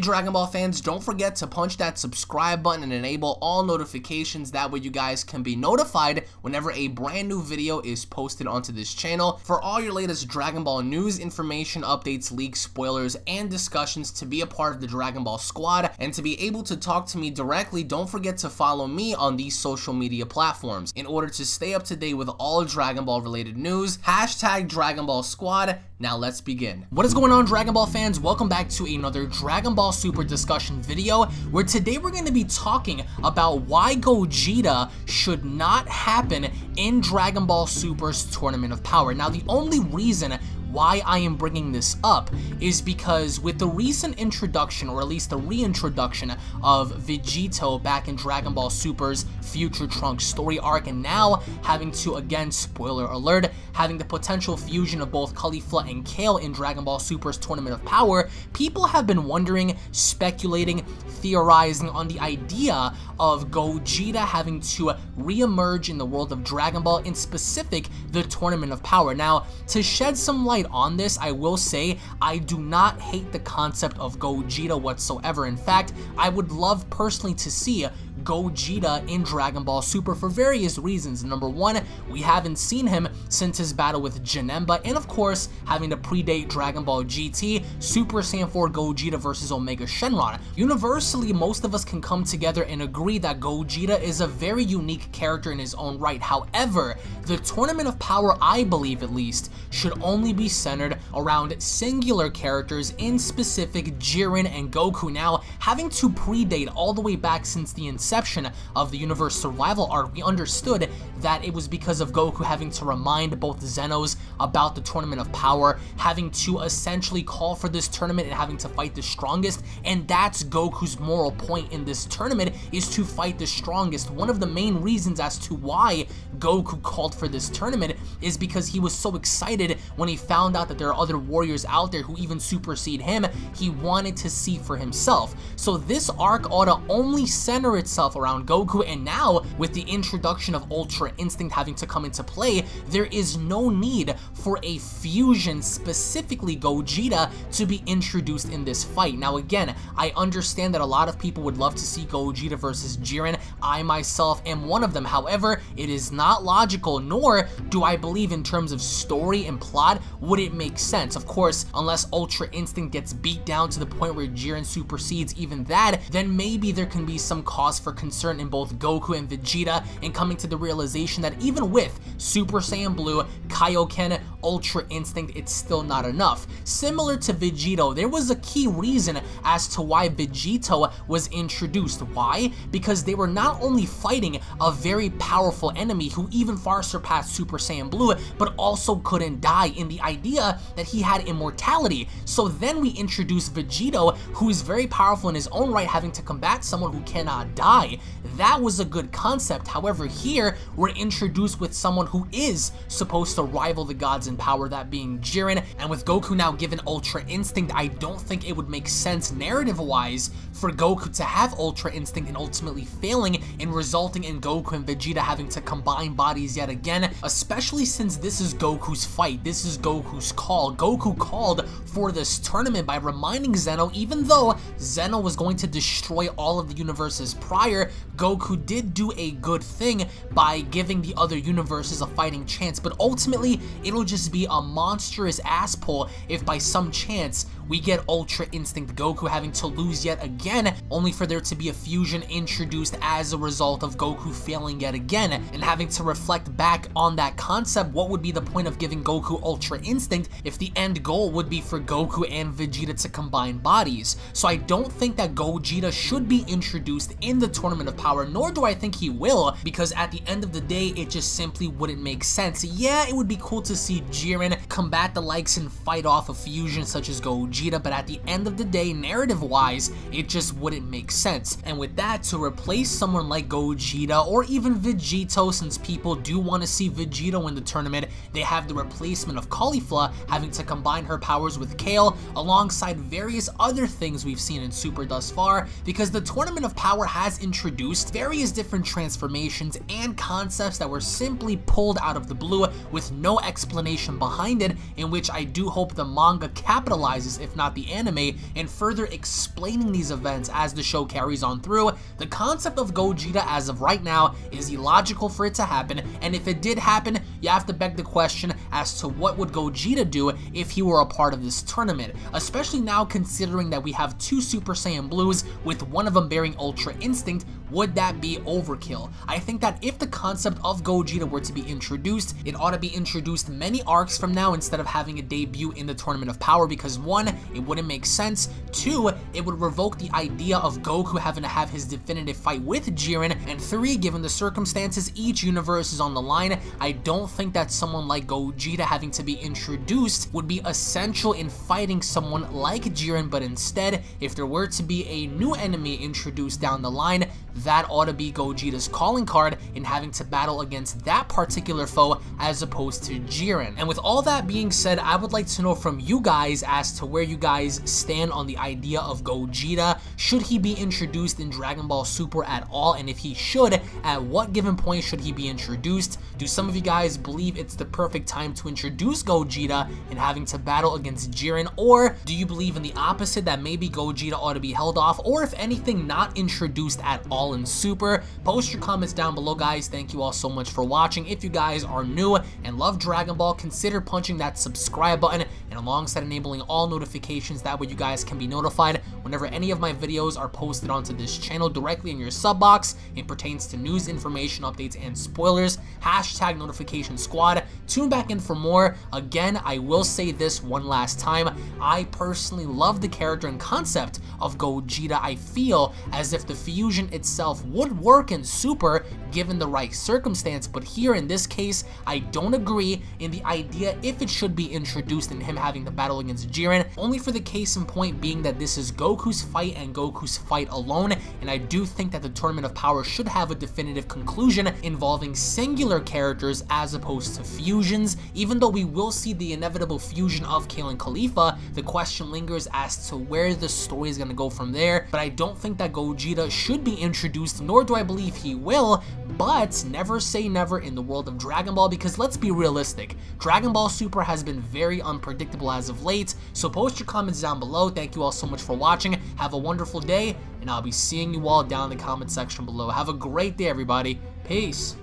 Dragon Ball fans, don't forget to punch that subscribe button and enable all notifications. That way you guys can be notified whenever a brand new video is posted onto this channel for all your latest Dragon Ball news, information, updates, leaks, spoilers, and discussions. To be a part of the Dragon Ball squad and to be able to talk to me directly, don't forget to follow me on these social media platforms in order to stay up to date with all Dragon Ball related news. Hashtag Dragon Ball Squad. Now let's begin. What is going on, Dragon Ball fans? Welcome back to another Dragon Ball Super discussion video, where today we're going to be talking about why Gogeta should not happen in Dragon Ball Super's Tournament of Power. Now, the only reason why I am bringing this up is because with the recent introduction, or at least the reintroduction of Vegito back in Dragon Ball Super's Future Trunks story arc, and now having to, again, spoiler alert, having the potential fusion of both Caulifla and Kale in Dragon Ball Super's Tournament of Power, people have been wondering, speculating, theorizing on the idea of Gogeta having to re-emerge in the world of Dragon Ball, in specific, the Tournament of Power. Now, to shed some light on this, I will say I do not hate the concept of Gogeta whatsoever. In fact, I would love personally to see Gogeta in Dragon Ball Super for various reasons. Number one, we haven't seen him since his battle with Janemba, and of course, having to predate Dragon Ball GT, Super Saiyan 4 Gogeta versus Omega Shenron. Universally, most of us can come together and agree that Gogeta is a very unique character in his own right. However, the Tournament of Power, I believe at least, should only be centered around singular characters, in specific Jiren and Goku. Now, having to predate all the way back since the inception of the Universe Survival arc, we understood that it was because of Goku having to remind both Zenos about the Tournament of Power, having to essentially call for this tournament and having to fight the strongest, and that's Goku's moral point in this tournament, is to fight the strongest. One of the main reasons as to why Goku called for this tournament is because he was so excited when he found out that there are other warriors out there who even supersede him. He wanted to see for himself. So this arc ought to only center itself around Goku, and now with the introduction of Ultra Instinct having to come into play, there is no need for a fusion, specifically Gogeta, to be introduced in this fight. Now again, I understand that a lot of people would love to see Gogeta versus Jiren. I myself am one of them. However, it is not logical, nor do I believe in terms of story and plot would it make sense. Of course, unless Ultra Instinct gets beat down to the point where Jiren supersedes even that, then maybe there can be some cause for concern in both Goku and Vegeta, and coming to the realization that even with Super Saiyan Blue, Kaioken, Ultra Instinct, it's still not enough. Similar to Vegito, there was a key reason as to why Vegito was introduced. Why? Because they were not only fighting a very powerful enemy who even far surpassed Super Saiyan Blue, but also couldn't die, in the idea that he had immortality. So then we introduced Vegito, who is very powerful in his own right, having to combat someone who cannot die. That was a good concept. However, here we're introduced with someone who is supposed to rival the gods in power, that being Jiren, and with Goku now given Ultra Instinct, I don't think it would make sense narrative-wise for Goku to have Ultra Instinct and ultimately failing and resulting in Goku and Vegeta having to combine bodies yet again, especially since this is Goku's fight, this is Goku's call. Goku called for this tournament by reminding Zeno, even though Zeno was going to destroy all of the universes prior, Goku did do a good thing by giving the other universes a fighting chance, but ultimately it'll just be a monstrous ass pull if by some chance we get Ultra Instinct Goku having to lose yet again, only for there to be a fusion introduced as a result of Goku failing yet again. And having to reflect back on that concept, what would be the point of giving Goku Ultra Instinct if the end goal would be for Goku and Vegeta to combine bodies? So I don't think that Gogeta should be introduced in the Tournament of Power, nor do I think he will, because at the end of the day, it just simply wouldn't make sense. Yeah, it would be cool to see Jiren combat the likes and fight off a fusion such as Gogeta, but at the end of the day, narrative-wise, it just wouldn't make sense. And with that, to replace someone like Gogeta or even Vegito, since people do want to see Vegito in the tournament, they have the replacement of Caulifla having to combine her powers with Kale, alongside various other things we've seen in Super thus far, because the Tournament of Power has introduced various different transformations and concepts that were simply pulled out of the blue with no explanation behind it, in which I do hope the manga capitalizes if not the anime, and further explaining these events as the show carries on through, the concept of Gogeta as of right now is illogical for it to happen, and if it did happen, you have to beg the question as to what would Gogeta do if he were a part of this tournament, especially now considering that we have two Super Saiyan Blues with one of them bearing Ultra Instinct. Would that be overkill? I think that if the concept of Gogeta were to be introduced, it ought to be introduced many arcs from now instead of having a debut in the Tournament of Power, because 1, it wouldn't make sense, 2, it would revoke the idea of Goku having to have his definitive fight with Jiren, and 3, given the circumstances, each universe is on the line. I don't think that someone like Gogeta having to be introduced would be essential in fighting someone like Jiren, but instead, if there were to be a new enemy introduced down the line, that ought to be Gogeta's calling card in having to battle against that particular foe as opposed to Jiren. And with all that being said, I would like to know from you guys as to where you guys stand on the idea of Gogeta. Should he be introduced in Dragon Ball Super at all? And if he should, at what given point should he be introduced? Do some of you guys believe it's the perfect time to introduce Gogeta in having to battle against Jiren? Or do you believe in the opposite, that maybe Gogeta ought to be held off, or if anything, not introduced at all in Super? Post your comments down below, guys. Thank you all so much for watching. If you guys are new and love Dragon Ball, consider punching that subscribe button and alongside enabling all notifications. That way you guys can be notified whenever any of my videos are posted onto this channel directly in your sub box. It pertains to news, information, updates, and spoilers. Hashtag notification squad. Tune back in for more. Again, I will say this one last time. I personally love the character and concept of Gogeta. I feel as if the fusion itself would work in Super given the right circumstance, but here in this case, I don't agree in the idea if it should be introduced in him having to battle against Jiren, only for the case in point being that this is Goku's fight and Goku's fight alone, and I do think that the Tournament of Power should have a definitive conclusion involving singular characters as opposed to fusions. Even though we will see the inevitable fusion of Kale and Khalifa, the question lingers as to where the story is going to go from there, but I don't think that Gogeta should be introduced, nor do I believe he will, but never say never in the world of Dragon Ball, because let's be realistic, Dragon Ball Super has been very unpredictable as of late. So post your comments down below. Thank you all so much for watching. Have a wonderful day, and I'll be seeing you all down in the comment section below. Have a great day, everybody. Peace.